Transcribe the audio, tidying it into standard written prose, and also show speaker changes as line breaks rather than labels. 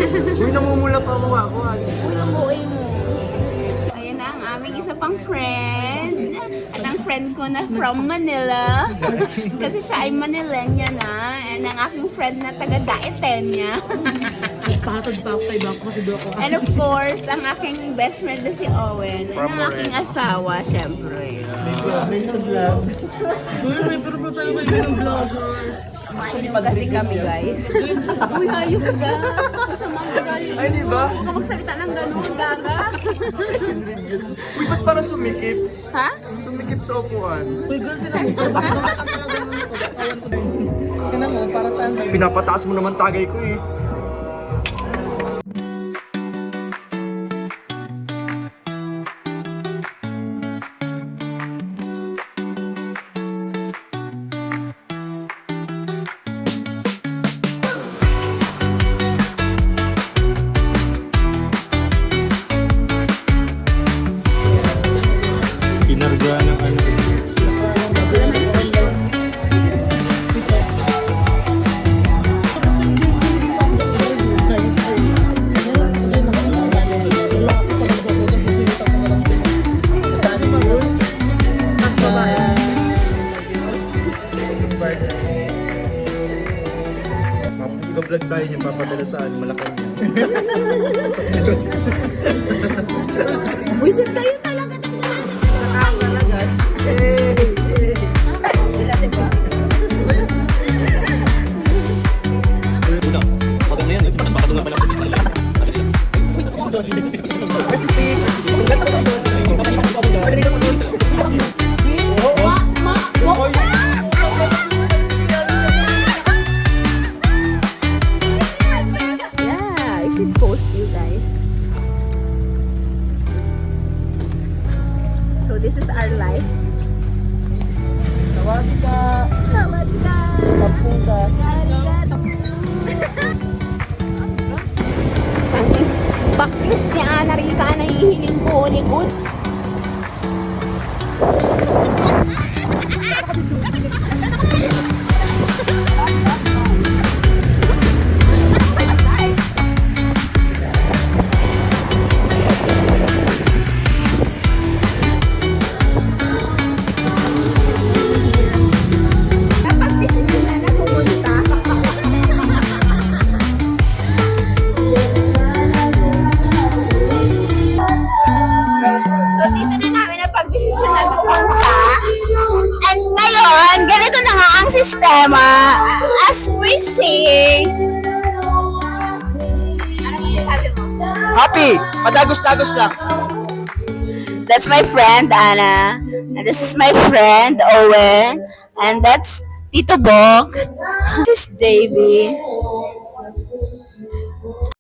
Uy, namumula pa ako ako.
Uy, ang buhay mo. Ayan na ang aming isa pang friend. At ang friend ko na from Manila. Kasi siya ay Manilenya na. And ang aking friend na taga Daetenya.
Patag pa ako kay Bako kasi doon ako.
And of course, ang aking best friend na si Owen. And ang aking asawa, syempre.
Uy, pero ba tayo may ganang vloggers?
Actually, kasi kami, guys. Uy, hayop ka. Masama mo galing.
Ay, di ba?
Huwag ka magsalita ng ganun, gaga.
Uy, ba't para sumikip?
Ha?
Sumikip sa upuan.
Uy, girl, tinan mo. Tinan mo, para saan ba?
Pinapataas mo naman tagay ko eh. Pinarga ng ano. Vlog tayo niya, papadala saan, Malacanang.
Wisit kayo talaga ng gumamit. Sila, diba? Yeah, I should post you guys. So this is our life.
Sawadika.
Sawadika.
Papunta.
Arigato. Bakit niya Anarika na hihiling ko likod? Napag-desisyonan na pumunta. So dito na namin napag-desisyonan na pumunta. And ngayon, ganito na nga ang sistema. As we sing. Ano masasabi mo?
Happy! Madagos-dagos lang.
That's my friend, Anna. And this is my friend, Owen. And that's Tito Bok. This is JB.